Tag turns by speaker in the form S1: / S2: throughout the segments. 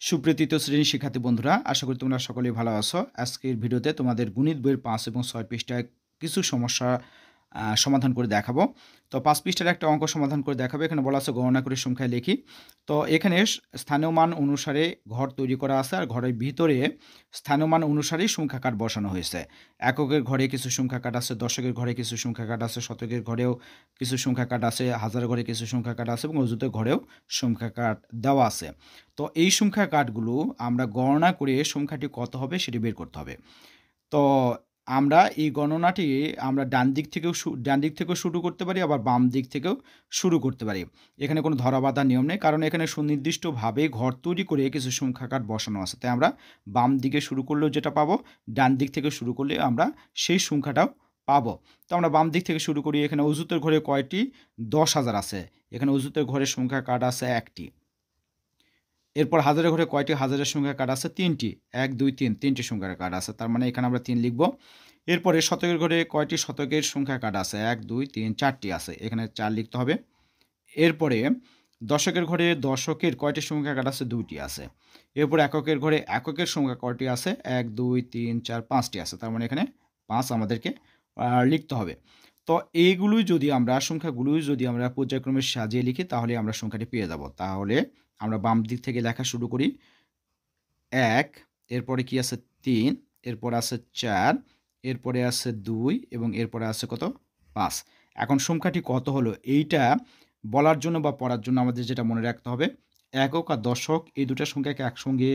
S1: সুপ্রিয় তৃতীয় শ্রেণীর শিক্ষার্থী বন্ধুরা, আশা করি তোমরা সকলেই ভালো আছো। আজকের ভিডিওতে তোমাদের গণিত বইয়ের ৫ এবং ৬ পৃষ্ঠায় কিছু সমস্যা সমাধান করে দেখাবো। তো ৫ পৃষ্ঠার একটা অঙ্ক সমাধান করে দেখাবো। এখানে বলা আছে গণনা করে সংখ্যায় লিখি। তো এখানে স্থানীয় মান অনুসারে ঘর তৈরি করা আছে, আর ঘরের ভিতরে স্থানীয় মান অনুসারেই সংখ্যা কাঠ বসানো হয়েছে। এককের ঘরে কিছু সংখ্যা কাঠ আছে, দশকের ঘরে কিছু সংখ্যা কাঠ আছে, শতকের ঘরেও কিছু সংখ্যা কাঠ আছে, হাজার ঘরে কিছু সংখ্যা কাঠ আছে এবং অযুতের ঘরেও সংখ্যা কাঠ দেওয়া আছে। তো এই সংখ্যা কাঠগুলো আমরা গণনা করে সংখ্যাটি কত হবে সেটি বের করতে হবে। তো আমরা এই গণনাটি আমরা ডান দিক থেকেও শুরু করতে পারি, আবার বাম দিক থেকেও শুরু করতে পারি। এখানে কোনো ধরাবাঁধা নিয়ম নেই, কারণ এখানে সুনির্দিষ্টভাবে ঘর তৈরি করে কিছু সংখ্যা কাঠ বসানো আছে। তাই আমরা বাম দিকে শুরু করলেও যেটা পাবো, ডান দিক থেকে শুরু করলে আমরা সেই সংখ্যাটাও পাবো। তো আমরা বাম দিক থেকে শুরু করি। এখানে অযুতের ঘরে কয়টি? 10,000 আছে। এখানে অযুতের ঘরের সংখ্যা কাঠ আছে একটি। এরপর হাজারের ঘরে কয়টি হাজারের সংখ্যা কাঠ আছে? 3টি। 1 2 3 3টি সংখ্যার কাঠ আছে, তার মানে এখানে আমরা 3 লিখব। এরপরে শতকের ঘরে কয়টি শতকের সংখ্যা কাঠ আছে? 1 2 3 4টি আছে, এখানে 4 লিখতে হবে। এরপরে দশকের ঘরে দশকের কয়টি সংখ্যা কাঠ আছে? 2টি আছে। এরপর এককের ঘরে এককের সংখ্যা কয়টি আছে? 1 2 3 4 5টি আছে, তার মানে এখানে 5 আমাদেরকে লিখতে হবে। তো সংখ্যাগুলোই যদি আমরা পর্যায়ক্রমে সাজিয়ে লিখি, তাহলে আমরা সংখ্যাটি পেয়ে যাব। তাহলে আমরা বাম দিক থেকে লেখা শুরু করি। 1, এরপরে কি আছে? 3, এরপরে আছে 4, এরপরে আছে 2 এবং এরপরে আছে কত? 5। এখন সংখ্যাটি কত হলো এইটা বলার জন্য বা পড়ার জন্য আমাদের যেটা মনে রাখতে হবে, একক আর দশক এই দুটো সংখ্যাকে একসঙ্গে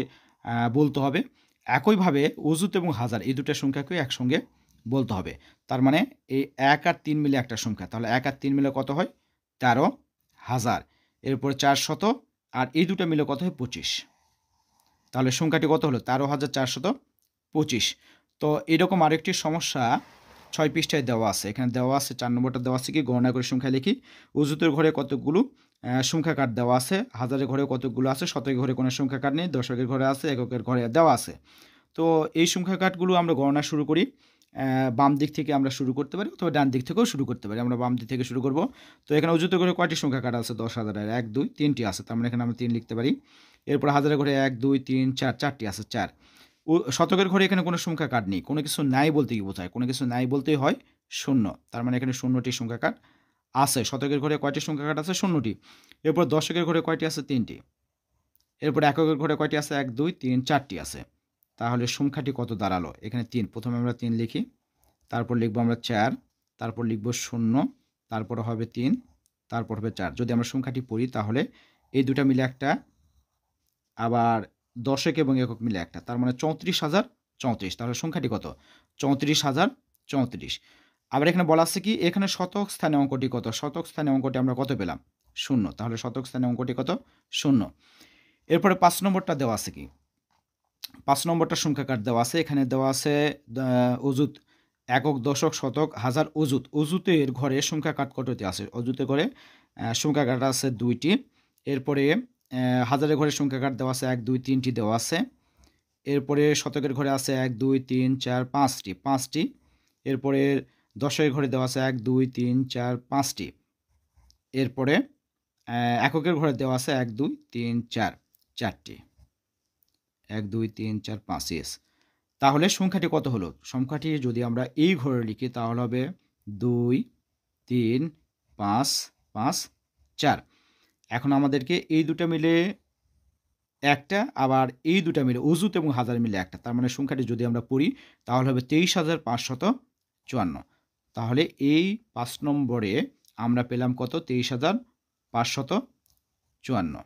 S1: বলতে হবে। একইভাবে অযুত এবং হাজার এই দুটো সংখ্যাকেও একসঙ্গে বলতে হবে। তার মানে এই 1 আর 3 মিলে একটা সংখ্যা, তাহলে 1 আর 3 মিলে কত হয়? 13,000। এরপরে 400, আর এই দুটো মিলে কত হয়? 25। তাহলে সংখ্যাটি কত হলো? 13,425। তো এরকম আরেকটি সমস্যা 6 পৃষ্ঠায় দেওয়া আছে। এখানে দেওয়া আছে 4 নম্বরটা দেওয়া আছে কি? গণনা করে সংখ্যা লিখি। অযুতের ঘরে কতগুলো সংখ্যা কাঠ দেওয়া আছে, হাজারের ঘরে কতগুলো আছে, শতকের ঘরে কোনো সংখ্যা কাঠ নেই, দশকের ঘরে আছে, এককের ঘরে দেওয়া আছে। তো এই সংখ্যা কাঠগুলো আমরা গণনা শুরু করি। বাম দিক থেকে আমরা শুরু করতে পারি, অথবা ডান দিক থেকেও শুরু করতে পারি। আমরা বাম দিক থেকে শুরু করব। তো এখানে অযুতের ঘরে কয়টি সংখ্যা কাঠ আছে? 10,000-এর 1 2 3টি আছে, তার মানে এখানে আমরা 3 লিখতে পারি। এরপর হাজারের ঘরে 1 2 3 4 4টি আছে, 4। শতকের ঘরে এখানে কোনো সংখ্যা কাঠ নেই। কোনো কিছু নাই বলতে কি বোঝায়? কোনো কিছু নাই বলতেই হয় শূন্য, তার মানে এখানে 0টি সংখ্যা কাঠ আছে। শতকের ঘরে কয়টি সংখ্যা কাঠ আছে? 0টি। এরপর দশকের ঘরে কয়টি আছে? 3টি। এরপর এককের ঘরে কয়টি আছে? 1 2 3 4টি আছে। তাহলে সংখ্যাটি কত দাঁড়ালো? এখানে 3। প্রথমে আমরা 3 লিখি, তারপর লিখবো আমরা 4, তারপর লিখবো 0, তারপর হবে 3, তারপর হবে 4। যদি আমরা সংখ্যাটি পড়ি, তাহলে এই দুটা মিলে একটা, আবার দশক এবং একক মিলে একটা, তার মানে 34,034। তাহলে সংখ্যাটি কত? 34,034। আবার এখানে বলা আছে কি? এখানে শতক স্থানে অঙ্কটি কত? শতক স্থানে অঙ্কটি আমরা কত পেলাম? 0। তাহলে শতক স্থানে অঙ্কটি কত? 0। এরপরে 5 নম্বরটা দেওয়া আছে কি? 5 নম্বরটা সংখ্যা কাঠ দেওয়া আছে। এখানে দেওয়া আছে অযুত, একক, দশক, শতক, হাজার, অযুত। অযুতের ঘরে সংখ্যা কাঠ কতটি আছে? অযুতের ঘরে সংখ্যা কাঠ আছে 2টি। এরপরে হাজারের ঘরে সংখ্যা কাঠ দেওয়া আছে 1 2 3টি দেওয়া আছে। এরপরে শতকের ঘরে আছে 1 2 3 4 5টি। এরপরে দশকের ঘরে দেওয়া আছে 1 2 3 4 5টি। এরপরে এককের ঘরে দেওয়া আছে 1 2 3 4 4টি। 1 2 3 4 5। ইয়েস। তাহলে সংখ্যাটি কত হলো? সংখ্যাটি যদি আমরা এই ঘরে লিখি, তাহলে হবে 2 3 5 5 4। এখন আমাদেরকে এই দুটা মিলে একটা, আবার এই দুটা মিলে অযুত এবং হাজার মিলে একটা, তার মানে সংখ্যাটি যদি আমরা পড়ি, তাহলে হবে 23,554। তাহলে এই 5 নম্বরে আমরা পেলাম কত? 23,554।